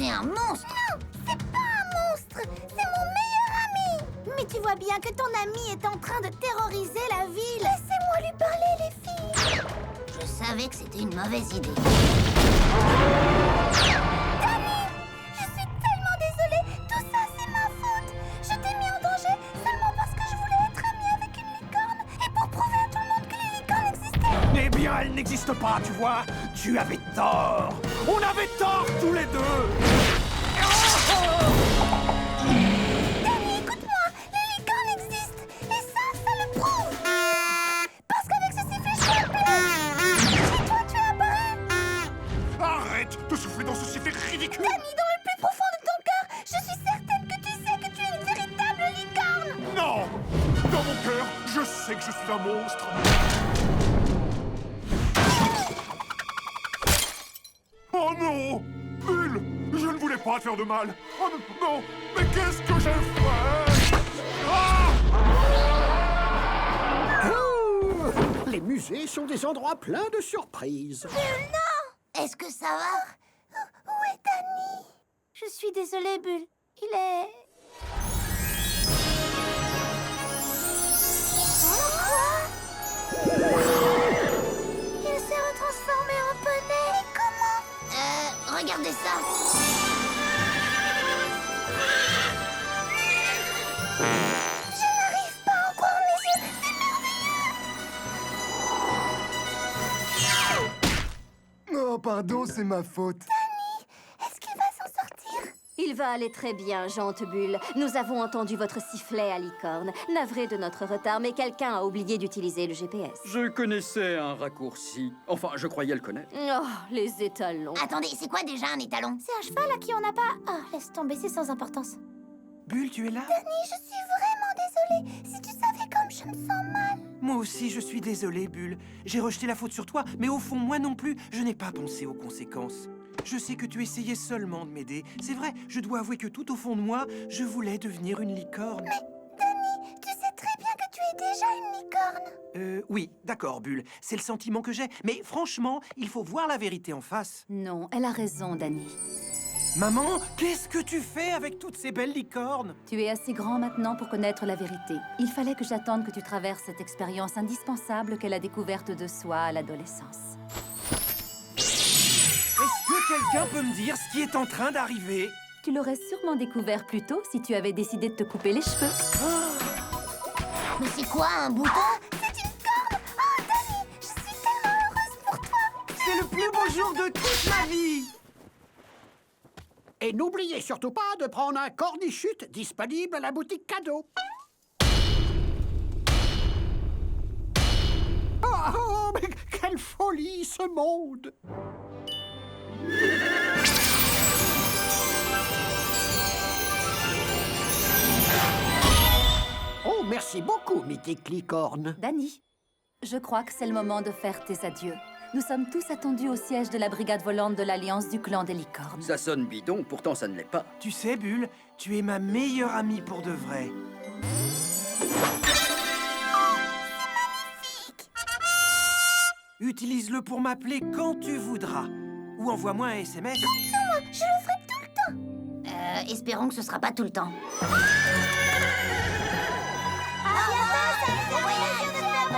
c'est un monstre. Non, c'est pas un monstre, c'est mon meilleur ami. Mais tu vois bien que ton ami est en train de terroriser la ville. Laissez-moi lui parler, les filles. Je savais que c'était une mauvaise idée. Danny, je suis tellement désolée. Tout ça, c'est ma faute. Je t'ai mis en danger seulement parce que je voulais être amie avec une licorne et pour prouver à tout le monde que les licornes existaient. Eh bien, elle n'existe pas, tu vois. Tu avais tort. On avait tort tous les deux. Danny, écoute-moi, les licornes existent et ça le prouve. Parce qu'avec ce sifflet, je suis appelée. Et toi, tu es apparu. Arrête de souffler dans ce sifflet ridicule. Danny, dans le plus profond de ton cœur, je suis certaine que tu sais que tu es une véritable licorne. Non. Dans mon cœur, je sais que je suis un monstre. Oh non! Bulle! Je ne voulais pas te faire de mal! Oh non! Mais qu'est-ce que j'ai fait? Ah! Oh, les musées sont des endroits pleins de surprises. Bulle, non. Est-ce que ça va? Où est Danny? Je suis désolée, Bulle. Il est... Il s'est retransformé en poney. Et comment? Regardez ça. Je n'arrive pas à en croire mes yeux. C'est merveilleux. Oh, pardon, c'est ma faute. Est-ce qu'il va s'en sortir? Il va aller très bien, Bulle. Nous avons entendu votre sifflet à licorne. Navré de notre retard, mais quelqu'un a oublié d'utiliser le GPS. Je connaissais un raccourci. Enfin, je croyais le connaître. Oh, les étalons. Attendez, c'est quoi déjà un étalon? C'est un cheval à qui on n'a pas... Ah, laisse tomber, c'est sans importance. Bulle, tu es là? Danny, je suis vraiment désolée. Si tu savais comme je me sens mal. Moi aussi, je suis désolé, Bulle. J'ai rejeté la faute sur toi, mais au fond, moi non plus, je n'ai pas pensé aux conséquences. Je sais que tu essayais seulement de m'aider. C'est vrai, je dois avouer que tout au fond de moi, je voulais devenir une licorne. Mais, Danny, tu sais très bien que tu es déjà une licorne. Oui, d'accord, Bulle. C'est le sentiment que j'ai. Mais franchement, il faut voir la vérité en face. Non, elle a raison, Danny. Maman, qu'est-ce que tu fais avec toutes ces belles licornes? Tu es assez grand maintenant pour connaître la vérité. Il fallait que j'attende que tu traverses cette expérience indispensable qu'est la découverte de soi à l'adolescence. Est-ce que quelqu'un peut me dire ce qui est en train d'arriver? Tu l'aurais sûrement découvert plus tôt si tu avais décidé de te couper les cheveux. Mais c'est quoi, un bouton? C'est une corne. Oh, Danny, je suis tellement heureuse pour toi. C'est le plus beau jour de toute ma vie! Et n'oubliez surtout pas de prendre un cornichute disponible à la boutique cadeau. Oh, mais quelle folie, ce monde! Oh, merci beaucoup, mythique licorne. Danny, je crois que c'est le moment de faire tes adieux. Nous sommes tous attendus au siège de la brigade volante de l'Alliance du clan des licornes. Ça sonne bidon, pourtant ça ne l'est pas. Tu sais, Bulle, tu es ma meilleure amie pour de vrai. Utilise-le pour m'appeler quand tu voudras. Ou envoie-moi un SMS. Je le ferai tout le temps. Espérons que ce sera pas tout le temps.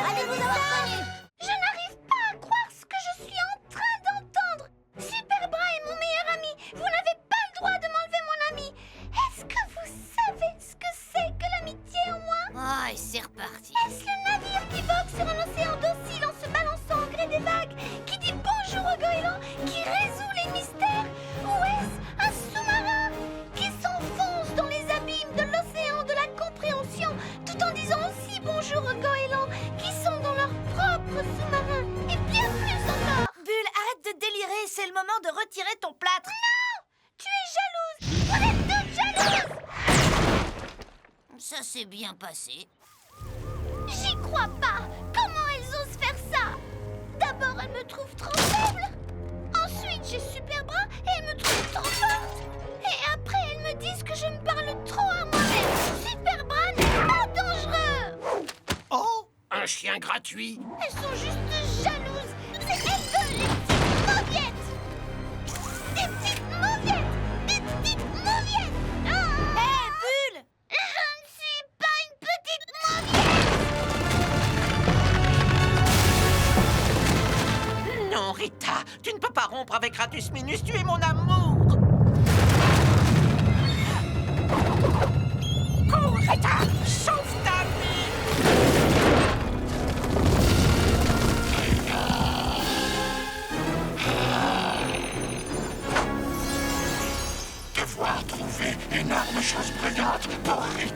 Allez vous avoir connu. Je n'arrive pas à croire ce que je suis en train d'entendre. Superbra est mon meilleur ami. Vous n'avez pas le droit de m'enlever mon ami. Est-ce que vous savez ce que c'est que l'amitié en moi? Oh, et c'est reparti. Est-ce le navire qui vogue sur un océan docile en se balançant au gré des vagues, qui dit bonjour au goéland, qui résout les mystères? Ou est-ce un sous-marin qui s'enfonce dans les abîmes de l'océan de la compréhension, tout en disant aussi bonjour aux goélands qui sont dans leur propre sous-marin, et bien plus encore? Bulle, arrête de délirer, c'est le moment de retirer ton plâtre. Non! Tu es jalouse! Vous êtes toutes jalouses! Ça s'est bien passé. J'y crois pas! Comment elles osent faire ça? D'abord, elles me trouvent trop faible. Ensuite, j'ai Superbra et elles me trouvent trop forte. Et après, elles me disent que je me parle trop à moi-même. Superbra n'est pas dangereux! Oh, un chien gratuit. Elles sont juste jalouses. C'est elles deux, les petites mauviettes! Des petites mauviettes! Des Non, Rita, tu ne peux pas rompre avec Ratus Minus, tu es mon amour. Cours, Rita, sauve ta vie. Devoir trouver une arme chose brillante pour Rita.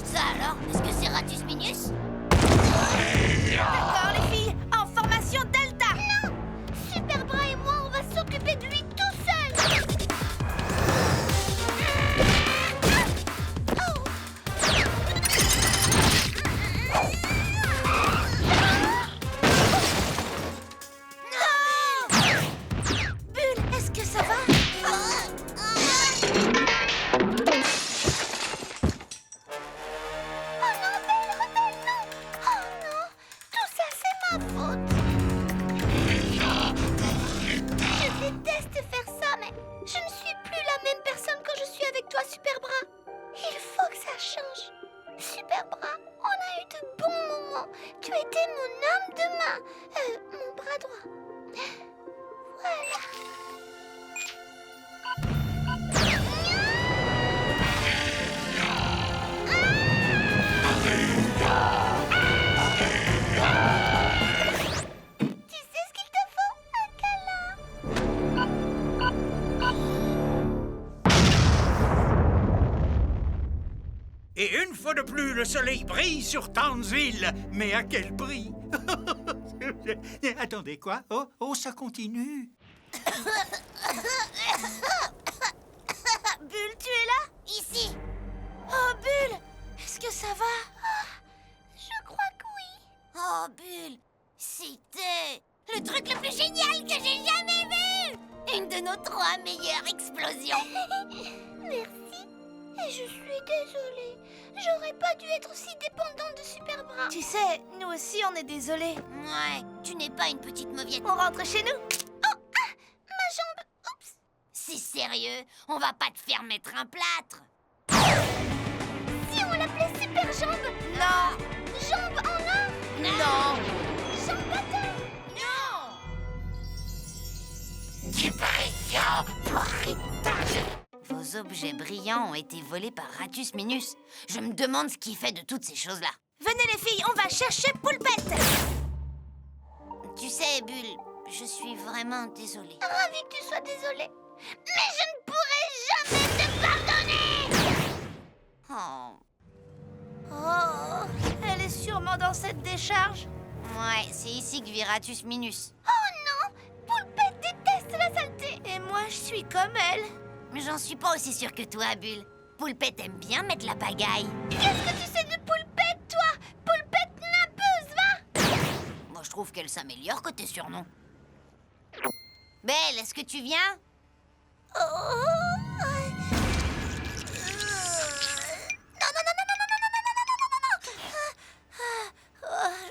Ça alors, est-ce que c'est Ratus Minus? D'accord, les filles, en formation Delta. Non! Super Bras et moi, on va s'occuper de lui tout seul! Bulle, est-ce que ça va? Oh non, Belle, rebelle, non! Oh non! Tout ça, c'est ma faute! Je déteste faire ça, mais je ne suis plus la même personne quand je suis avec toi, Super Bras. Il faut que ça change. Super Bras, on a eu de bons moments. Tu étais mon âme de main. Mon bras droit. Voilà. Tu sais ce qu'il te faut? Un câlin. Et une fois de plus, le soleil brille sur Townsville. Mais à quel prix? Attendez, quoi? Oh, ça continue. Bulle, tu es là? Ici. Oh, Bulle, est-ce que ça va? Je crois que oui. Oh, Bulle, c'était le truc le plus génial que j'ai jamais vu! Une de nos 3 meilleures explosions! Merci. Et je suis désolée. J'aurais pas dû être si dépendante de Super Bras. Tu sais, nous aussi on est désolés. Ouais, tu n'es pas une petite mauviette. On rentre chez nous? Ma jambe. Oups. C'est sérieux, on va pas te faire mettre un plâtre! Si on l'appelait Super Jambe. Non! Jambe en or. Non! Jambe bâton. Non! Du brillant pour Rita. Vos objets brillants ont été volés par Ratus Minus. Je me demande ce qu'il fait de toutes ces choses-là. Venez les filles, on va chercher Poulpette! Tu sais, Bulle, je suis vraiment désolée. Ravie que tu sois désolée. Mais je ne pourrai jamais te pardonner. Oh. Oh, elle est sûrement dans cette décharge. Ouais, c'est ici que vit Ratus Minus. Oh non, Poulpette déteste la saleté. Et moi, je suis comme elle. Mais j'en suis pas aussi sûre que toi, Bulle. Poulpette aime bien mettre la pagaille. Qu'est-ce que tu sais de Poulpette, toi? Poulpette nappeuse, va. Moi, je trouve qu'elle s'améliore côté surnom. Belle, est-ce que tu viens? Oh.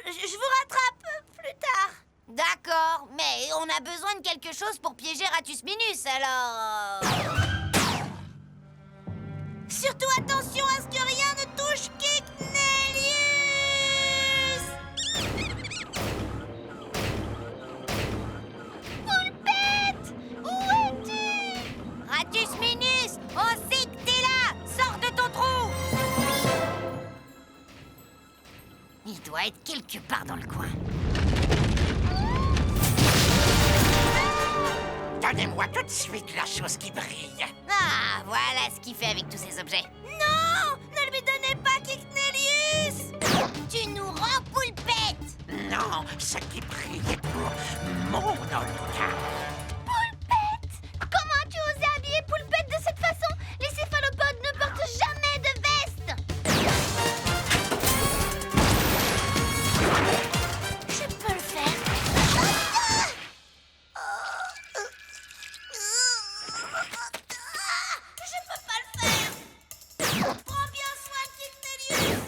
Je vous rattrape plus tard. D'accord, mais on a besoin de quelque chose pour piéger Ratus Minus, alors... Surtout attention à ce que rien ne touche Kiknelius! Poulpette, où es-tu? Ratus Minus, on sait que t'es là! Sors de ton trou! Il doit être quelque part dans le coin. Donnez-moi tout de suite la chose qui brille. Ah, voilà ce qu'il fait avec tous ces objets. Non! Ne lui donnez pas Kiknelius! Tu nous rends Poulpette! Non, ce qui brille est pour mon honneur. Poulpette! Comment as-tu osé habiller Poulpette de cette façon? Les céphalopodes ne portent jamais de veste! Je peux le faire. Je peux pas le faire. Prends bien soin de Kiknelius.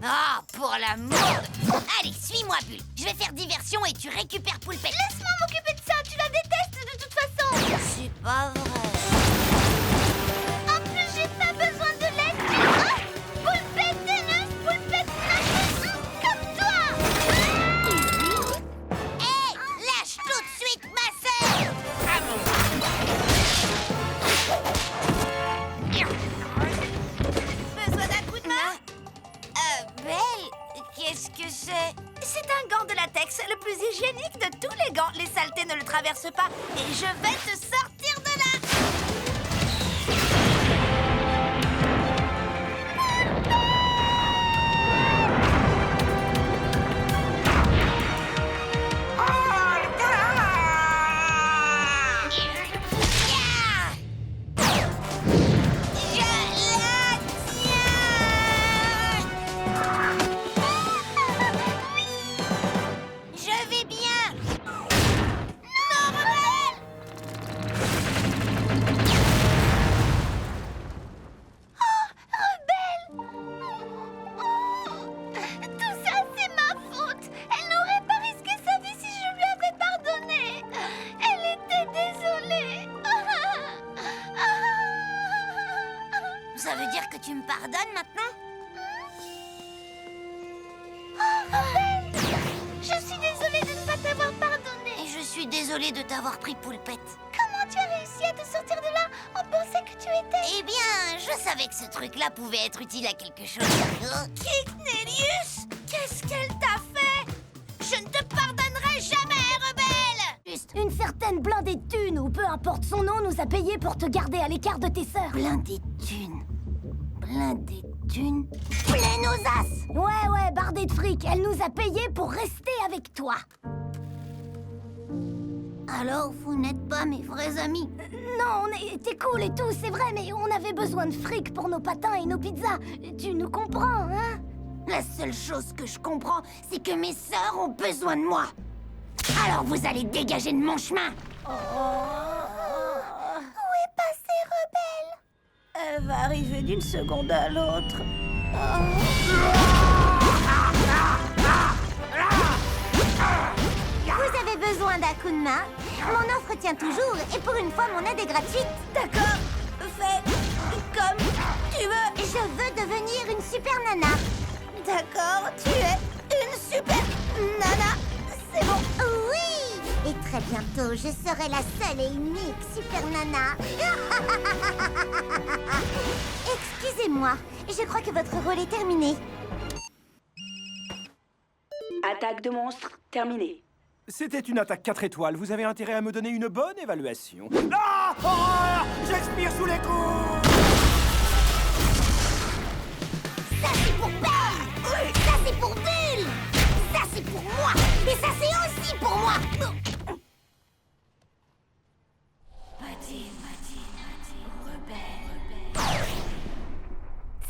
Ah, pour l'amour de... Allez, suis-moi, Bulle. Je vais faire diversion et tu récupères Poulpette. Laisse-moi m'occuper de ça, tu la détestes de toute façon! C'est pas vrai. En plus, j'ai pas besoin de c'est? C'est un gant de latex, le plus hygiénique de tous les gants. Les saletés ne le traversent pas. Et je vais te sortir de là. Je vais bien. Non, rebelle! Tout ça, c'est ma faute. Elle n'aurait pas risqué sa vie si je lui avais pardonné. Elle était désolée. Ça veut dire que tu me pardonnes maintenant? Je suis désolée de ne pas t'avoir pardonné. Et je suis désolée de t'avoir pris poulpette. Comment tu as réussi à te sortir de là? On pensait que tu étais... Eh bien, je savais que ce truc-là pouvait être utile à quelque chose. Kicknelius, qu'est-ce qu'elle t'a fait? Je ne te pardonnerai jamais, rebelle! Juste une certaine blindée de thunes, ou peu importe son nom, nous a payé pour te garder à l'écart de tes sœurs. Blindé de thunes. Blindé de thunes. Pleine aux as! Ouais, bardée de fric. Elle nous a payé pour rester avec toi. Alors, vous n'êtes pas mes vrais amis? Non, on était cool et tout, c'est vrai, mais on avait besoin de fric pour nos patins et nos pizzas. Tu nous comprends, hein? La seule chose que je comprends, c'est que mes sœurs ont besoin de moi. Alors vous allez dégager de mon chemin. Où est passée Rebelle? Elle va arriver d'une seconde à l'autre. Vous avez besoin d'un coup de main? Mon offre tient toujours, et pour une fois, mon aide est gratuite. D'accord, fais comme tu veux. Je veux devenir une super nana. D'accord, tu es une super nana. C'est bon. Oui! Et très bientôt, je serai la seule et unique super nana. Excusez-moi, je crois que votre rôle est terminé. Attaque de monstres terminée. C'était une attaque 4 étoiles. Vous avez intérêt à me donner une bonne évaluation. Ah! Horreur! J'expire sous les coups! Ça c'est pour Bull! Ça c'est pour Bull! Ça c'est pour moi! Et ça c'est aussi pour moi!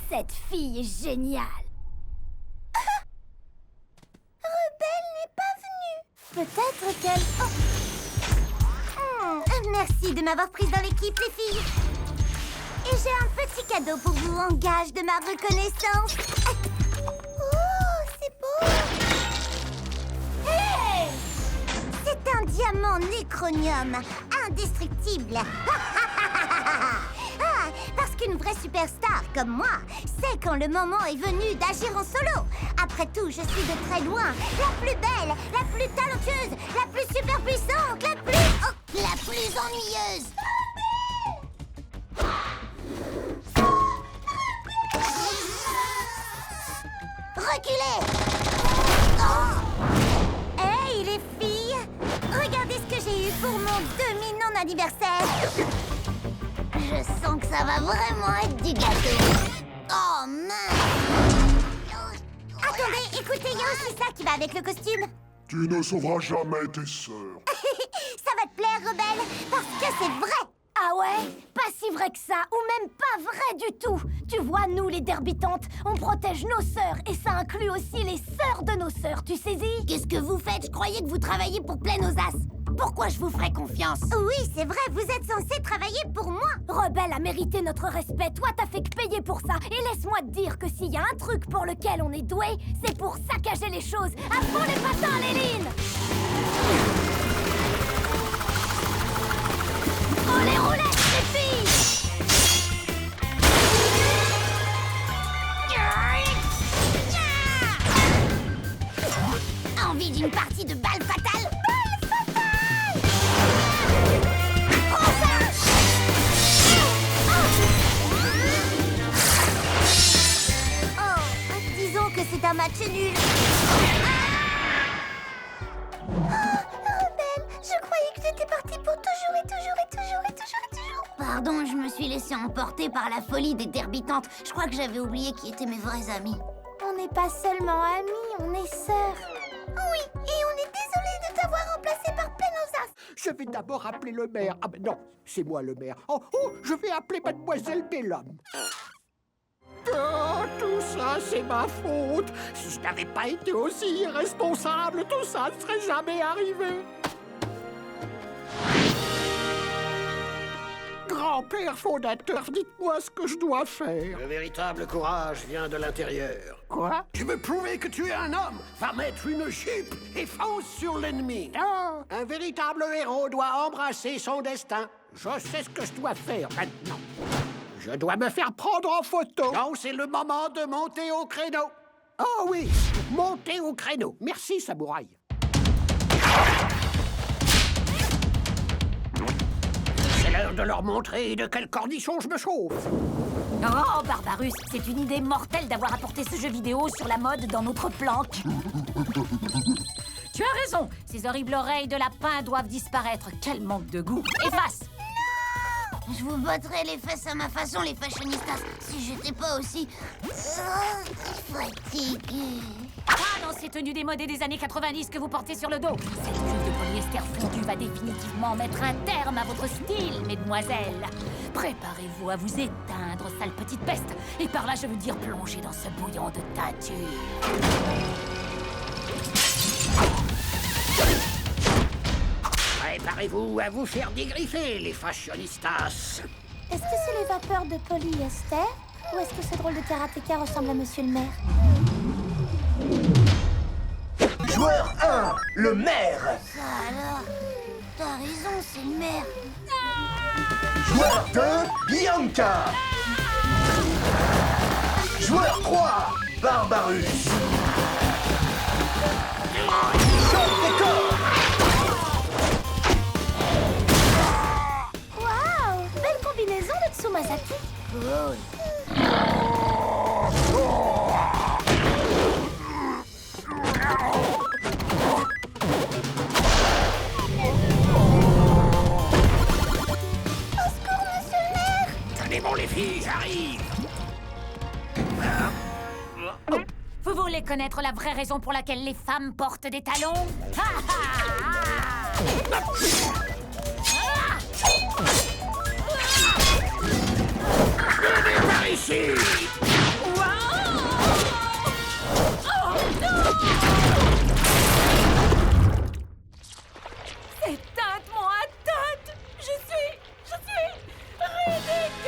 Cette fille est géniale! Rebelle n'est pas venue! Peut-être qu'elle... merci de m'avoir prise dans l'équipe, les filles! Et j'ai un petit cadeau pour vous en gage de ma reconnaissance. Oh, c'est beau! Hey! C'est un diamant nécronium, indestructible. Ah, parce qu'une vraie superstar comme moi sait quand le moment est venu d'agir en solo. Après tout, je suis de très loin la plus belle, la plus talentueuse, la plus super puissante, la plus ennuyeuse. Reculez! Oh! Hey, les filles! Regardez ce que j'ai eu pour mon demi-non-anniversaire! Je sens que ça va vraiment être du gâteau! Oh, mince! Attendez, écoutez, il y a aussi ça qui va avec le costume! Tu ne sauveras jamais tes sœurs. Ça va te plaire, Rebelle, parce que c'est vrai! Ah ouais? Pas si vrai que ça, ou même pas vrai du tout! Tu vois, nous, les derbitantes, on protège nos sœurs, et ça inclut aussi les sœurs de nos sœurs, tu saisis? Qu'est-ce que vous faites? Je croyais que vous travailliez pour Pleine aux As. Pourquoi je vous ferais confiance? Oui, c'est vrai, vous êtes censé travailler pour moi! Rebelle a mérité notre respect, toi t'as fait que payer pour ça, et laisse-moi te dire que s'il y a un truc pour lequel on est doué, c'est pour saccager les choses! À fond les patins, Léline! Oh les roulettes, les filles! Envie d'une partie de balle fatale? Balle fatale! Prends ça! Oh, disons que c'est un match Max, c'est nul. Rebelle, je croyais que j'étais partie pour toujours et toujours et toujours et toujours et toujours. Pardon, je me suis laissée emporter par la folie des derbitantes. Je crois que j'avais oublié qui étaient mes vrais amis. On n'est pas seulement amis, on est sœurs. Oui, et on est désolé de t'avoir remplacé par Penosas. Je vais d'abord appeler le maire. Ah ben non, c'est moi le maire. Oh, je vais appeler mademoiselle Bellum. Oh, tout ça, c'est ma faute. Si je n'avais pas été aussi irresponsable, tout ça ne serait jamais arrivé. Grand-père fondateur, dites-moi ce que je dois faire. Le véritable courage vient de l'intérieur. Quoi? Tu veux prouver que tu es un homme? Va mettre une jupe et fonce sur l'ennemi. Non, un véritable héros doit embrasser son destin. Je sais ce que je dois faire maintenant. Je dois me faire prendre en photo. Non, c'est le moment de monter au créneau. Oh oui, monter au créneau. Merci, samouraï. C'est l'heure de leur montrer de quel cornichon je me chauffe. Oh, Barbarus, c'est une idée mortelle d'avoir apporté ce jeu vidéo sur la mode dans notre planque. Tu as raison, ces horribles oreilles de lapin doivent disparaître. Quel manque de goût. Efface. Je vous battrais les fesses à ma façon, les fashionistas, si j'étais pas aussi... fatiguée. Pas dans ces tenues démodées des années 90 que vous portez sur le dos. Cette jupe de polyester fondu va définitivement mettre un terme à votre style, mesdemoiselles. Préparez-vous à vous éteindre, sale petite peste. Et par là, je veux dire plonger dans ce bouillon de teinture. Préparez-vous à vous faire dégriffer, les fashionistas. Est-ce que c'est les vapeurs de polyester? Ou est-ce que ce drôle de karatéka ressemble à Monsieur le maire? Joueur 1, le maire. Ça alors? T'as raison, c'est le maire. Joueur 2, Bianca. Joueur 3, Barbarus. Choc des corps. Waouh! Belle combinaison de Tsumasaki. Cool. Tenez bon, les filles, j'arrive. Vous voulez connaître la vraie raison pour laquelle les femmes portent des talons? Ah, ah, ah. Venez par ici. Éteinte-moi à tête! Je suis ridicule!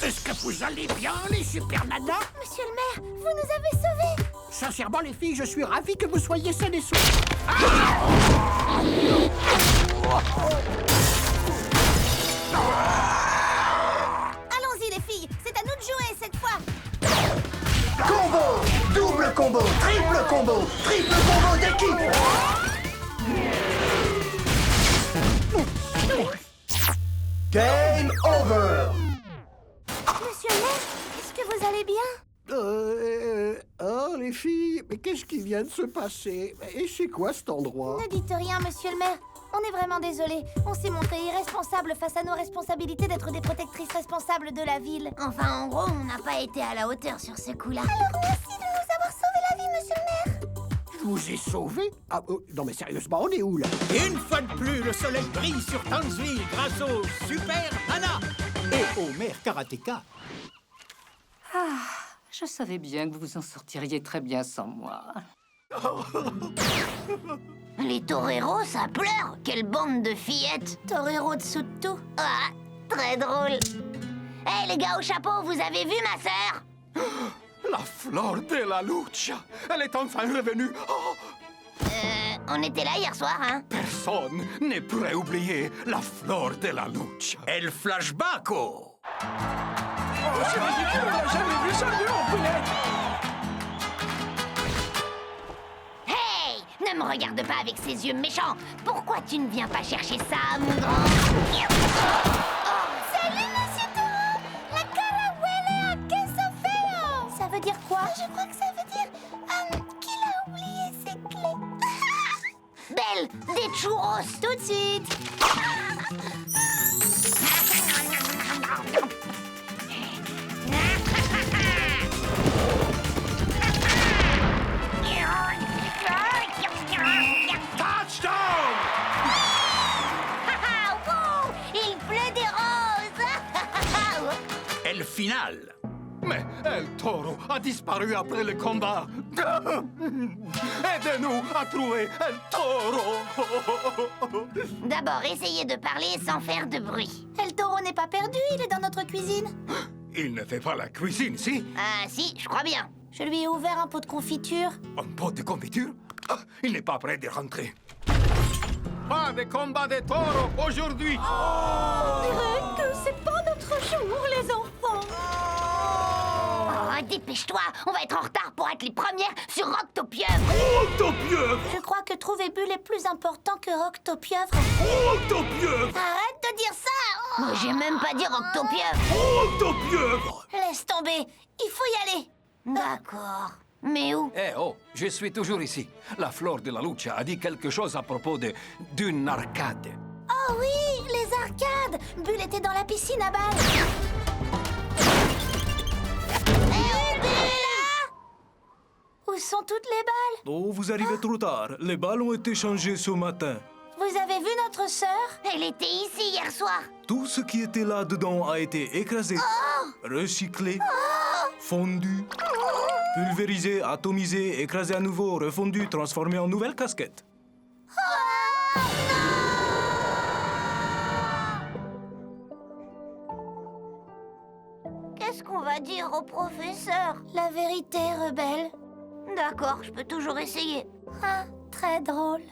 Est-ce que vous allez bien, les super nanas? Monsieur le maire, vous nous avez sauvés. Sincèrement, les filles, je suis ravi que vous soyez saines et saufs. Allons-y, les filles, c'est à nous de jouer cette fois. Combo, double combo, triple combo d'équipe. Game over. Monsieur le maire, est-ce que vous allez bien? Oh, les filles, mais qu'est-ce qui vient de se passer? Et c'est quoi cet endroit? Ne dites rien, monsieur le maire. On est vraiment désolés. On s'est montré irresponsable face à nos responsabilités d'être des protectrices responsables de la ville. Enfin, en gros, on n'a pas été à la hauteur sur ce coup-là. Alors merci de nous avoir sauvé la vie, monsieur le maire. Je vous ai sauvé? Ah, non mais sérieusement, on est où là? Une fois de plus, le soleil brille sur Townsville grâce au Super Nana et au maire Karateka. Ah, je savais bien que vous vous en sortiriez très bien sans moi. Les toreros, ça pleure. Quelle bande de fillettes. Torero dessous de tout. Ah, très drôle. Hé, les gars au chapeau, vous avez vu ma sœur? La flor de la lucha. Elle est enfin revenue. Oh, On était là hier soir, hein? personne ne pourrait oublier la flor de la lucha. El flashbacko. J'avais vu ça en poulette. Hey! Ne me regarde pas avec ces yeux méchants. Pourquoi tu ne viens pas chercher ça, mon grand? Salut, monsieur Taureau. La cara huele a queso feo. Je crois que ça veut dire qu'il a oublié ses clés. Belle, des churros tout de suite. Touchdown! Wow, il pleut des roses. El final. Mais El Toro a disparu après le combat. Aidez-nous à trouver El Toro. D'abord, essayez de parler sans faire de bruit. El Toro n'est pas perdu, il est dans notre cuisine. Il ne fait pas la cuisine, si? Ah si, je crois bien. Je lui ai ouvert un pot de confiture. Un pot de confiture? Ah, il n'est pas prêt de rentrer. Pas de combat de taureaux aujourd'hui. On dirait que c'est pas notre jour, les enfants. Oh, dépêche-toi, on va être en retard pour être les premières sur Octopieuvre. Octopieuvre! Je crois que trouver Bulle est plus important que Octopieuvre. Octopieuvre! Arrête de dire ça. Moi, j'ai même pas dit Octopieuvre. Octopieuvre! Laisse tomber, il faut y aller. D'accord. Mais où? Eh oh, je suis toujours ici. La Flor de la Lucha a dit quelque chose à propos d'une arcade. Oh oui, les arcades. Bulle était dans la piscine à balles. Où sont toutes les balles? Oh, vous arrivez trop tard. Les balles ont été changées ce matin. Vous avez vu notre sœur? Elle était ici hier soir. Tout ce qui était là-dedans a été écrasé, recyclé, fondu, pulvérisé, atomisé, écrasé à nouveau, refondu, transformé en nouvelle casquette. Qu'est-ce qu'on va dire au professeur? La vérité, rebelle. D'accord, je peux toujours essayer. Ah, très drôle.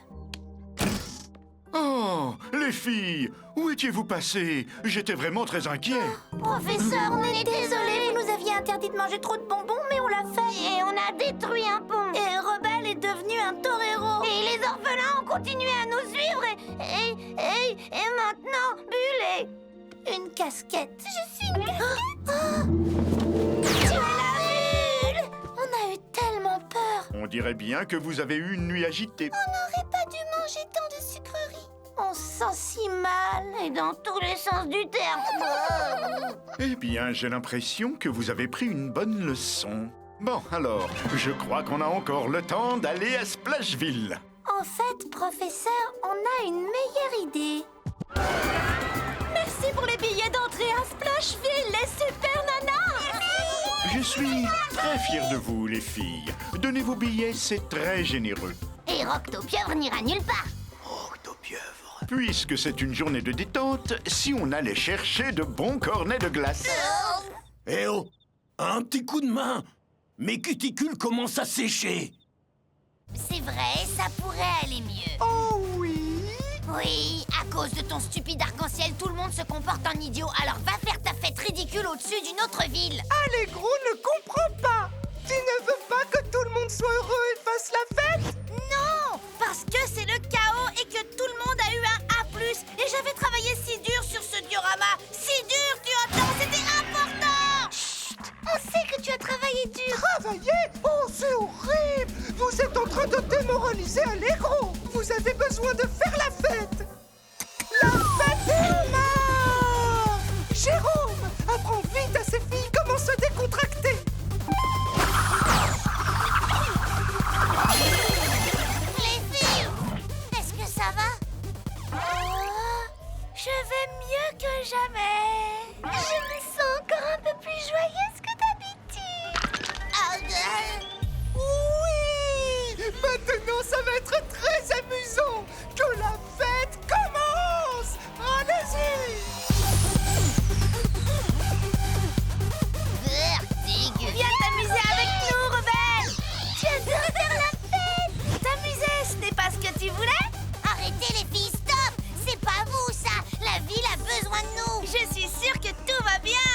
Oh, les filles, où étiez-vous passées? J'étais vraiment très inquiet. Professeur, on est désolé. Vous nous aviez interdit de manger trop de bonbons, mais on l'a fait. Et on a détruit un pont. Et Rebelle est devenu un torero. Et les orphelins ont continué à nous suivre. Et maintenant, Bulle est... Une casquette. Je suis une casquette. Tu es la Bulle. On a eu tellement peur. On dirait bien que vous avez eu une nuit agitée. On n'aurait pas dû manger tant de sucreries. On se sent si mal. Et dans tous les sens du terme. Eh bien, j'ai l'impression que vous avez pris une bonne leçon. Bon, alors, je crois qu'on a encore le temps d'aller à Splashville. En fait, professeur, on a une meilleure idée. Merci pour les billets d'entrée à Splashville, les super nanas. Je suis très fier de vous, les filles. Donnez vos billets, c'est très généreux. Et Octopieuvre n'ira nulle part. Puisque c'est une journée de détente, si on allait chercher de bons cornets de glace. Eh oh, un petit coup de main. Mes cuticules commencent à sécher. C'est vrai, ça pourrait aller mieux. Oh oui? Oui, à cause de ton stupide arc-en-ciel, tout le monde se comporte en idiot. Alors va faire ta fête ridicule au-dessus d'une autre ville. Allégro ne comprend pas. Tu ne veux pas que tout le monde soit heureux et fasse la fête? Non, parce que c'est le chaos et que tout le monde a eu un A+. Et j'avais travaillé si dur sur ce diorama. Si dur, tu entends? C'était important. Chut, on sait que tu as travaillé dur. Travailler? Oh, c'est horrible. Vous êtes en train de démoraliser Allégro. Vous avez besoin de faire la fête. La fête est là. Jérôme, apprends vite à ces filles comment se décontracter. Les filles, est-ce que ça va? Je vais mieux que jamais. Je me sens encore un peu plus joyeuse que d'habitude. Oui! Maintenant, ça va être très amusant. Que la fête commence. Allez-y. Vertigue. Viens t'amuser avec nous, Rebelle. Tu adores faire la fête. T'amuser, ce n'est pas ce que tu voulais? Arrêtez les filles, stop. C'est pas vous, ça. La ville a besoin de nous. Je suis sûre que tout va bien.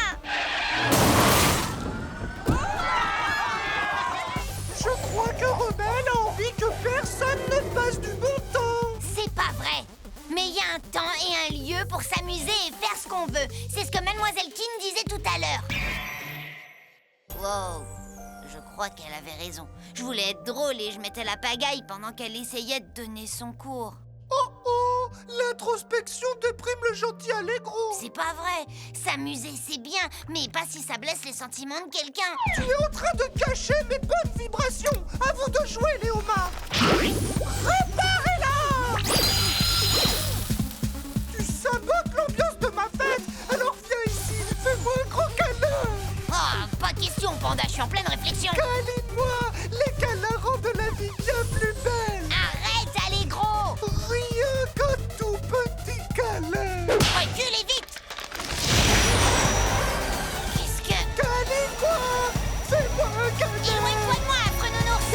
Je crois que Rebelle a envie que personne ne passe du bon temps. C'est pas vrai. Mais il y a un temps et un lieu pour s'amuser et faire ce qu'on veut. C'est ce que Mademoiselle King disait tout à l'heure. Wow, je crois crois qu'elle avait raison. Je voulais être drôle et je mettais la pagaille pendant qu'elle essayait de donner son cours. Oh oh, l'introspection déprime le gentil allégro. C'est pas vrai. S'amuser, c'est bien, mais pas si ça blesse les sentiments de quelqu'un. Tu es en train de cacher mes bonnes vibrations. À vous de jouer, Léoma. Réparez-la. Tu sabotes l'ambiance de ma fête. Alors viens ici, fais-moi un gros câlin. Ah, pas question, Panda, je suis en pleine réflexion. Câline-moi. Les câlins rendent la vie bien plus belle. Arrête, Allégro. Rien qu'un tout petit câlin. Reculez vite. Qu'est-ce que... Câline-moi. Fais-moi un câlin. Éloigne-toi de moi, Frenounours.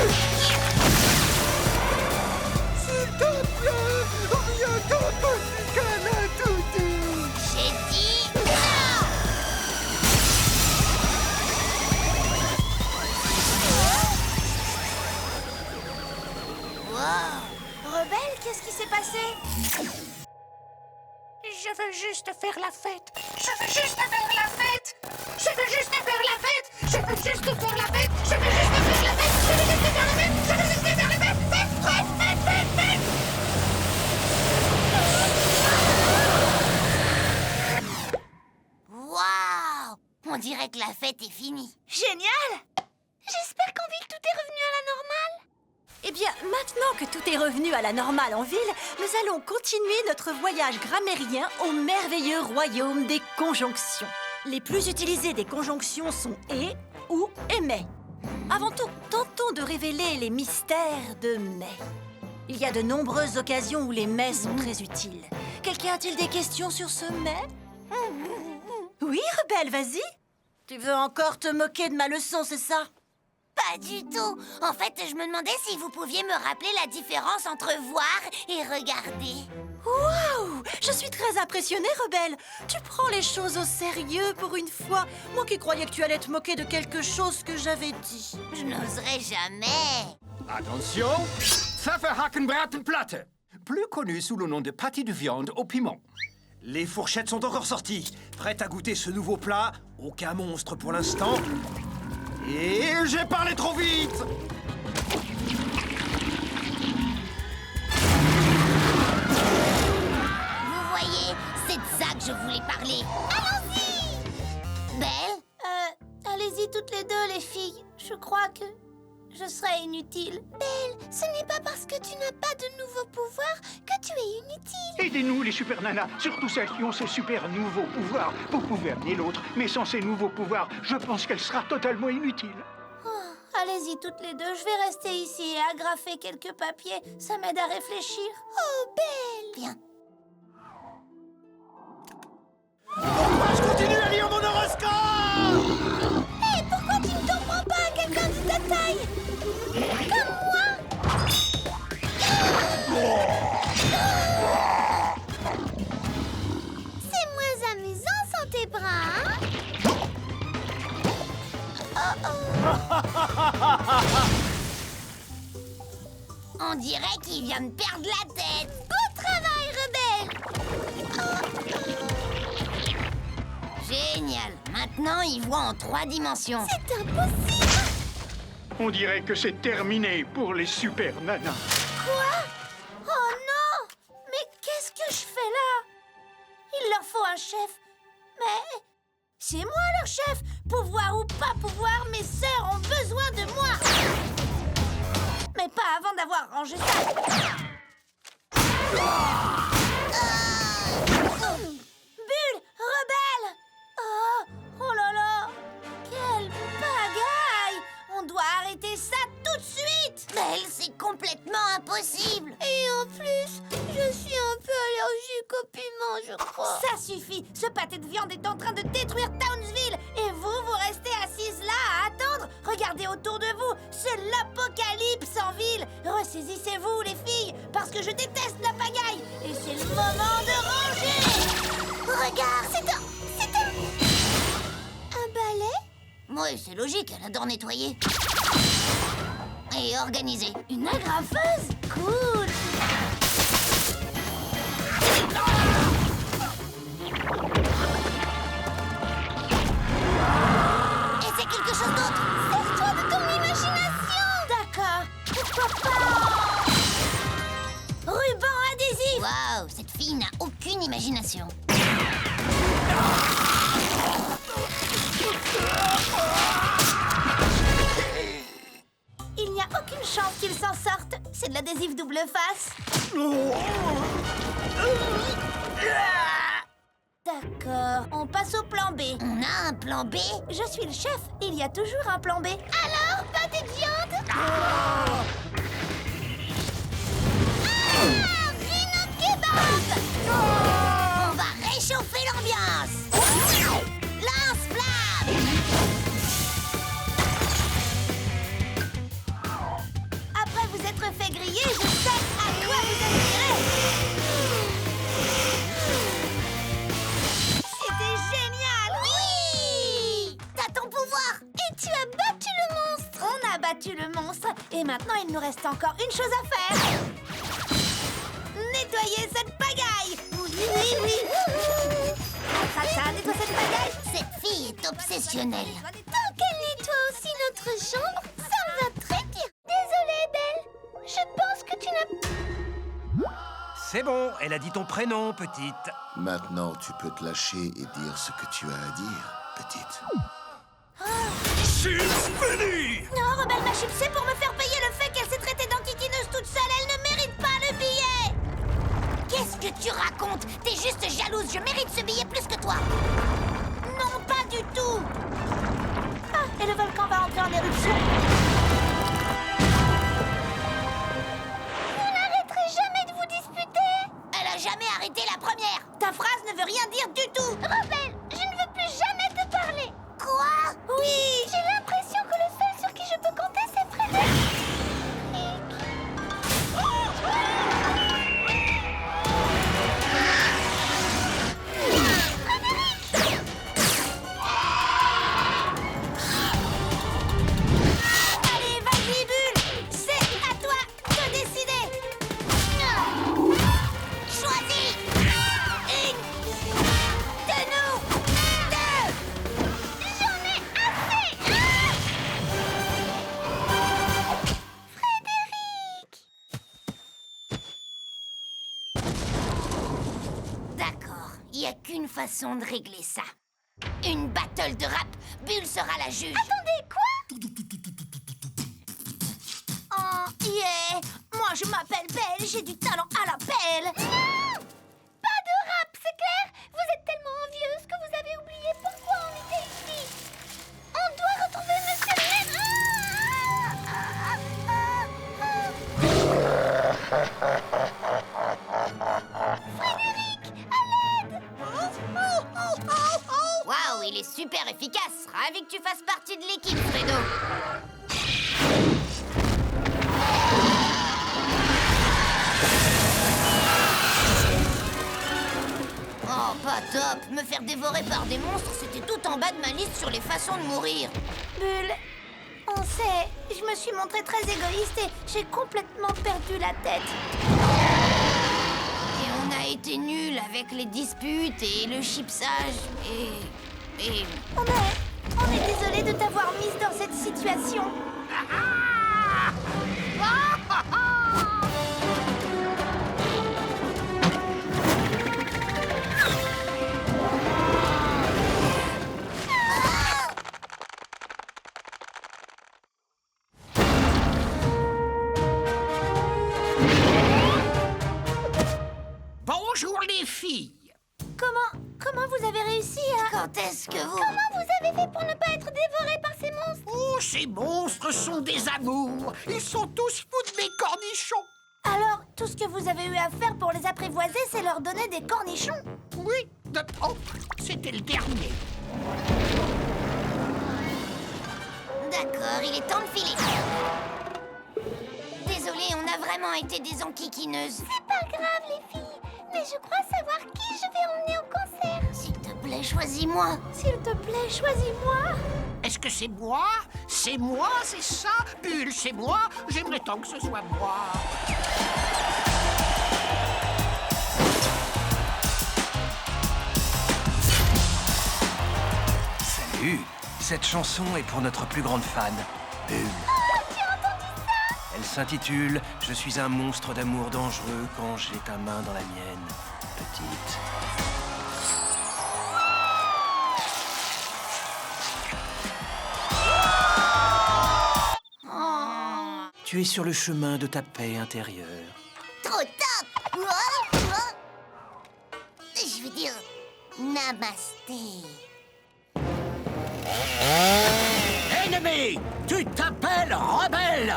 S'il te plaît, rien qu'un petit câlin tout doux. J'ai dit non. Wow. Rebelle, qu'est-ce qui s'est passé? Je veux juste faire la fête. Je veux juste faire la fête. Je veux juste faire la fête. Je veux juste faire la fête. Je veux juste faire la fête. Je veux juste faire la fête. Je veux juste faire la fête. Fête, fête, fête, fête, fête. Waouh. On dirait que la fête est finie. Génial! J'espère qu'en ville tout est revenu à la normale. Eh bien, maintenant que tout est revenu à la normale en ville, nous allons continuer notre voyage grammairien au merveilleux royaume des conjonctions. Les plus utilisées des conjonctions sont « et » ou « et mais ». Avant tout, tentons de révéler les mystères de « mais ». Il y a de nombreuses occasions où les « mais » sont très utiles. Quelqu'un a-t-il des questions sur ce « mais » ? Oui, Rebelle, vas-y. Tu veux encore te moquer de ma leçon, c'est ça ? Pas du tout. En fait, je me demandais si vous pouviez me rappeler la différence entre voir et regarder. Waouh! Je suis très impressionnée, Rebelle. Tu prends les choses au sérieux pour une fois. Moi qui croyais que tu allais te moquer de quelque chose que j'avais dit. Je n'oserais jamais. Attention, Pfefferhackenbratenplatte, plus connu sous le nom de pâté de viande au piment. Les fourchettes sont encore sorties. Prêtes à goûter ce nouveau plat? Aucun monstre pour l'instant. Et j'ai parlé trop vite! Vous voyez, c'est de ça que je voulais parler. Allons-y! Belle? Allez-y toutes les deux, les filles. Je crois que je serai inutile. Belle, ce n'est pas parce que tu n'as pas de nouveaux pouvoirs que tu es inutile. Aidez-nous, les super nanas, surtout celles qui ont ces super nouveaux pouvoirs. Vous pouvez amener l'autre, mais sans ces nouveaux pouvoirs, je pense qu'elle sera totalement inutile. Oh, allez-y toutes les deux, je vais rester ici et agrafer quelques papiers. Ça m'aide à réfléchir. Oh, Belle! Bien. Pourquoi je continue à lire mon horoscope? Hé, pourquoi tu ne t'en prends pas à quelqu'un de ta taille? Comme moi? C'est moins amusant sans tes bras, hein? On dirait qu'il vient de perdre la tête. Beau travail, Rebelle! Génial. Maintenant, il voit en 3 dimensions. C'est impossible! On dirait que c'est terminé pour les super nanas. Quoi? Oh non! Mais qu'est-ce que je fais là? Il leur faut un chef. Mais c'est moi leur chef. Pouvoir ou pas pouvoir, mes sœurs ont besoin de moi. Mais pas avant d'avoir rangé ça. Bulle, rebelle. Oh là là. Quelle pagaille. On doit arrêter ça tout de suite. Belle, c'est complètement impossible. Et en plus, je suis un peu allergique au piment, je crois. Ça suffit. Ce pâté de viande est en train de détruire Townsville. Et vous restez assises là à attendre. Regardez autour de vous. C'est l'apocalypse en ville. Ressaisissez-vous, les filles, parce que je déteste la pagaille. Et c'est le moment de ranger. Regarde, c'est un balai? Oui, c'est logique, elle adore nettoyer. Et organiser. Une agrafeuse? Cool. Et c'est quelque chose d'autre. Sers-toi de ton mini-machine. pourquoi pas? Ruban adhésif! Waouh, cette fille n'a aucune imagination. Il n'y a aucune chance qu'il s'en sorte. C'est de l'adhésif double face. D'accord, on passe au plan B. On a un plan B? Je suis le chef, il y a toujours un plan B. Alors, pâté de viande? Rhino Kebab! On va réchauffer l'ambiance! Lance-flamme! Après vous être fait griller, je sais à quoi vous aspirez. C'était génial! Oui! T'as ton pouvoir! Et tu as battu le monstre! On a battu le monstre. Et maintenant, il nous reste encore une chose à faire. Nettoyer cette pagaille! Oui. Ça, nettoie cette pagaille! Cette fille est obsessionnelle. Tant qu'elle nettoie aussi notre chambre, ça me va très bien. Désolée, Belle. Je pense que tu n'as... C'est bon, elle a dit ton prénom, petite. Maintenant, tu peux te lâcher et dire ce que tu as à dire, petite. Chips fini! Non, Rebelle ma chips, c'est pour me faire payer le fait qu'elle s'est traitée d'enquiquineuse toute seule. Elle ne mérite pas le billet. Qu'est-ce que tu racontes? T'es juste jalouse, je mérite ce billet plus que toi. Non, pas du tout. Ah, et le volcan va entrer en éruption. Vous n'arrêterez jamais de vous disputer. Elle a jamais arrêté la première. Ta phrase ne veut rien dire du tout. Rebelle, je ne veux plus jamais te parler. Quoi? Oui, j'ai l'impression que le seul sur qui je peux compter, c'est Frédéric. Allez, vas-y, Bulle! C'est à toi de décider! Choisis! Une de nous deux! J'en ai assez. Frédéric! D'accord, il n'y a qu'une façon de régler ça. Une battle de rap. Bulle sera la juge. Attendez, quoi? Oh, yeah! Moi, je m'appelle Belle, j'ai du talent à la pelle! Non! Pas de rap, c'est clair? Vous êtes tellement envieuse que vous avez oublié pourquoi on était ici! On doit retrouver Monsieur le Frédéric, à l'aide! Waouh, il est super efficace. Ravi que tu fasses partie de l'équipe, Fredo. Oh, pas top. Me faire dévorer par des monstres, c'était tout en bas de ma liste sur les façons de mourir. Bulle, on sait, je me suis montrée très égoïste et j'ai complètement perdu la tête. Et on a été nuls avec les disputes et le chipsage et... On est désolé de t'avoir mise dans cette situation. Bonjour les filles. Comment vous avez réussi à... Quand est-ce que vous... Comment vous avez fait pour ne pas être dévoré par ces monstres? Oh, ces monstres sont des amours. Ils sont tous fous de mes cornichons. Alors, tout ce que vous avez eu à faire pour les apprivoiser, c'est leur donner des cornichons? Oui, oh, c'était le dernier. D'accord, il est temps de filer. Désolée, on a vraiment été des enquiquineuses. C'est pas grave, les filles. Mais je crois savoir qui je vais emmener au concert. S'il te plaît, choisis-moi. S'il te plaît, choisis-moi. Est-ce que c'est moi? C'est moi, c'est ça? Bulle, c'est moi? J'aimerais tant que ce soit moi. Salut. Cette chanson est pour notre plus grande fan, Bulle. Oh, tu as entendu ça? Elle s'intitule « Je suis un monstre d'amour dangereux quand j'ai ta main dans la mienne, petite ». Tu es sur le chemin de ta paix intérieure. Trop top! Je veux dire, namasté. Ennemi! Tu t'appelles rebelle!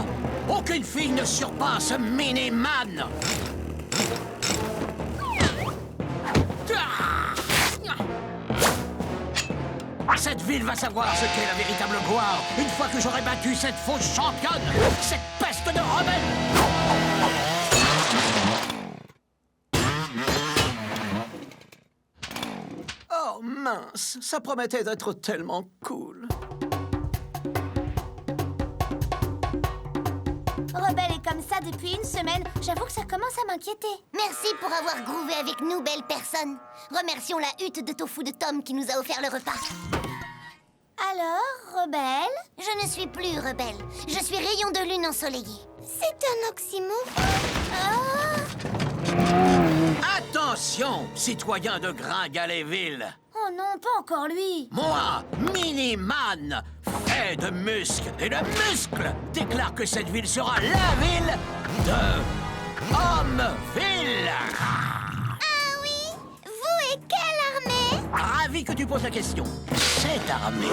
Aucune fille ne surpasse Miniman! Cette ville va savoir ce qu'est la véritable gloire une fois que j'aurai battu cette fausse championne, cette peste de rebelle! Oh mince, ça promettait d'être tellement cool. Rebelle est comme ça depuis une semaine. J'avoue que ça commence à m'inquiéter. Merci pour avoir groové avec nous, belle personne. Remercions la hutte de tofu de Tom qui nous a offert le repas. Alors, rebelle? Je ne suis plus rebelle. Je suis rayon de lune ensoleillé. C'est un oxymore. Attention, citoyens de Gringaléville! Oh non, pas encore lui. Moi, Miniman, fait de muscles et de muscles, déclare que cette ville sera la ville de Homeville. Ah oui? Vous et quelle armée? Ravi que tu poses la question. Cette armée.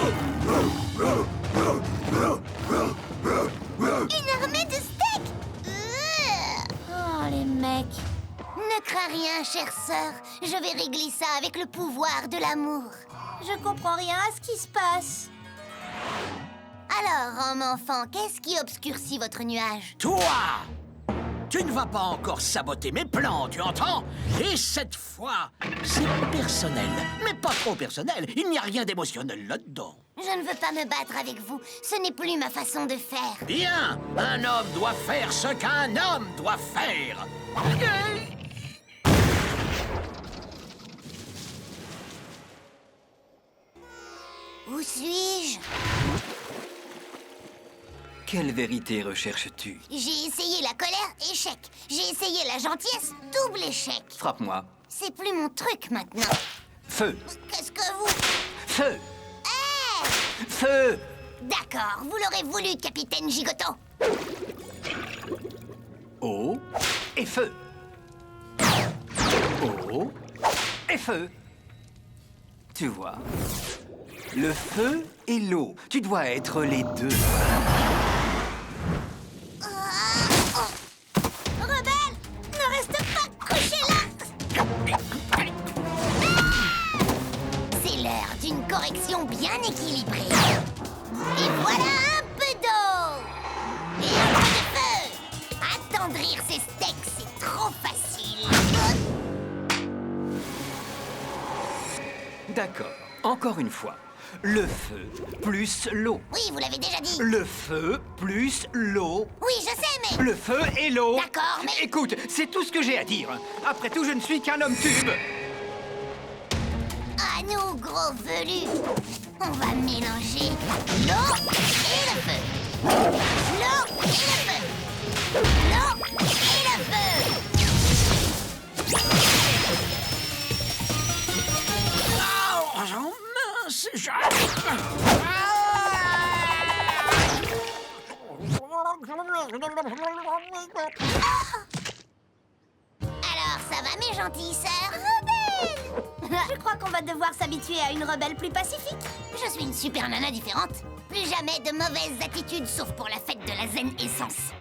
Une armée de steaks? Oh, les mecs. Ne crains rien, chère sœur. Je vais régler ça avec le pouvoir de l'amour. Je comprends rien à ce qui se passe. Alors, homme enfant, qu'est-ce qui obscurcit votre nuage? Toi! Tu ne vas pas encore saboter mes plans, tu entends? Et cette fois, c'est personnel. Mais pas trop personnel. Il n'y a rien d'émotionnel là-dedans. Je ne veux pas me battre avec vous. Ce n'est plus ma façon de faire. Bien! Un homme doit faire ce qu'un homme doit faire. Où suis-je? Quelle vérité recherches-tu? J'ai essayé la colère, échec. J'ai essayé la gentillesse, double échec. Frappe-moi. C'est plus mon truc maintenant. Feu! Qu'est-ce que vous... Feu! Hey! Feu! D'accord, vous l'aurez voulu, capitaine Gigoto. Eau et feu. Eau et feu. Tu vois? Le feu et l'eau. Tu dois être les deux. Rebelle, ne reste pas couché là. C'est l'heure d'une correction bien équilibrée. Et voilà un peu d'eau. Et un peu de feu. Attendrir ces steaks, c'est trop facile. D'accord. Encore une fois. Le feu plus l'eau. Oui, vous l'avez déjà dit. Le feu plus l'eau. Oui, je sais, mais... Le feu et l'eau. D'accord, mais... Écoute, c'est tout ce que j'ai à dire. Après tout, je ne suis qu'un homme tube. À nous, gros velus. On va mélanger l'eau et le feu. L'eau et le feu. L'eau et le feu. Oh, mince, Alors, ça va, mes gentilles sœurs? Rebelle! Je crois qu'on va devoir s'habituer à une rebelle plus pacifique. Je suis une super nana différente. Plus jamais de mauvaises attitudes, sauf pour la fête de la zen essence.